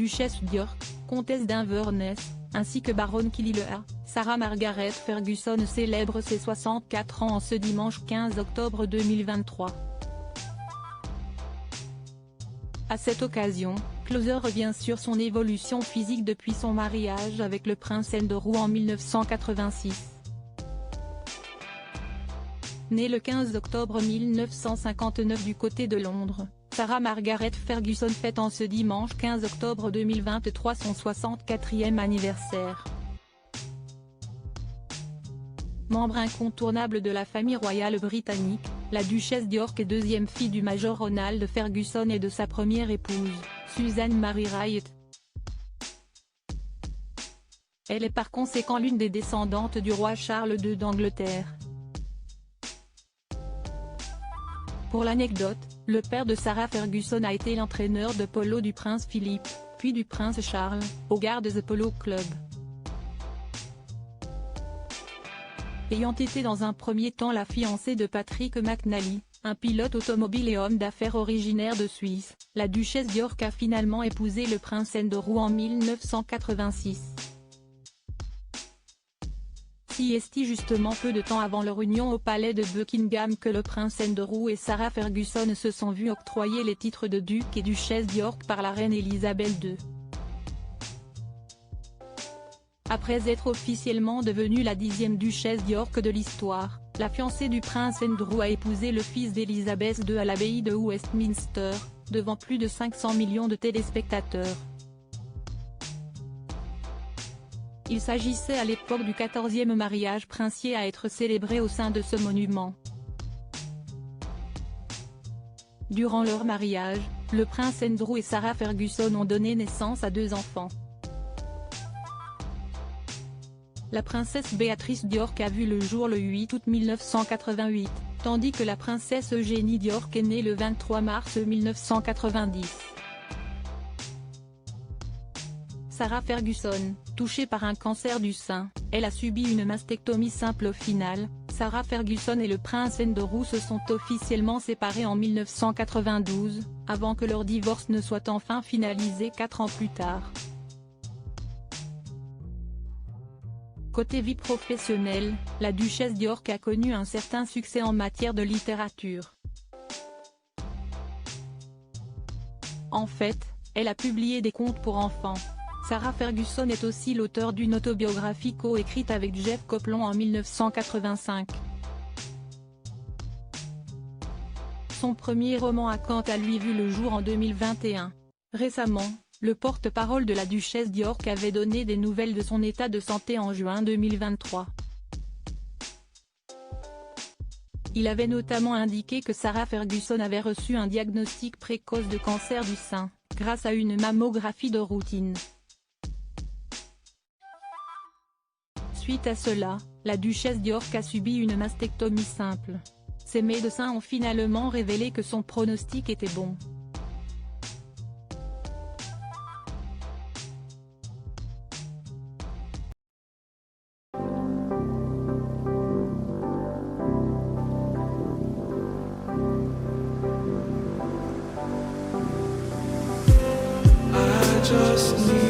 duchesse d'York, comtesse d'Inverness, ainsi que baronne Killilea, Sarah Margaret Ferguson célèbre ses 64 ans en ce dimanche 15 octobre 2023. À cette occasion, Closer revient sur son évolution physique depuis son mariage avec le prince Andrew en 1986. Née le 15 octobre 1959 du côté de Londres, Sarah Margaret Ferguson fête en ce dimanche 15 octobre 2023 son 64e anniversaire. Membre incontournable de la famille royale britannique, la duchesse d'York est deuxième fille du major Ronald Ferguson et de sa première épouse, Susan Mary Wright. Elle est par conséquent l'une des descendantes du roi Charles II d'Angleterre. Pour l'anecdote, le père de Sarah Ferguson a été l'entraîneur de polo du prince Philippe, puis du prince Charles, au Gardez Polo Club. Ayant été dans un premier temps la fiancée de Patrick McNally, un pilote automobile et homme d'affaires originaire de Suisse, la duchesse d'York a finalement épousé le prince Andrew en 1986. C'est justement peu de temps avant leur union au palais de Buckingham que le prince Andrew et Sarah Ferguson se sont vus octroyer les titres de duc et duchesse d'York par la reine Elisabeth II. Après être officiellement devenue la 10e duchesse d'York de l'histoire, la fiancée du prince Andrew a épousé le fils d'Elisabeth II à l'abbaye de Westminster, devant plus de 500 millions de téléspectateurs. Il s'agissait à l'époque du 14e mariage princier à être célébré au sein de ce monument. Durant leur mariage, le prince Andrew et Sarah Ferguson ont donné naissance à 2 enfants. La princesse Béatrice d'York a vu le jour le 8 août 1988, tandis que la princesse Eugénie d'York est née le 23 mars 1990. Sarah Ferguson, touchée par un cancer du sein, elle a subi une mastectomie simple au final. Sarah Ferguson et le prince Andrew se sont officiellement séparés en 1992, avant que leur divorce ne soit enfin finalisé 4 ans plus tard. Côté vie professionnelle, la duchesse d'York a connu un certain succès en matière de littérature. En fait, elle a publié des contes pour enfants. Sarah Ferguson est aussi l'auteure d'une autobiographie co-écrite avec Jeff Copeland en 1985. Son premier roman a quant à lui vu le jour en 2021. Récemment, le porte-parole de la duchesse d'York avait donné des nouvelles de son état de santé en juin 2023. Il avait notamment indiqué que Sarah Ferguson avait reçu un diagnostic précoce de cancer du sein, grâce à une mammographie de routine. Suite à cela, la duchesse d'York a subi une mastectomie simple. Ses médecins ont finalement révélé que son pronostic était bon. Just need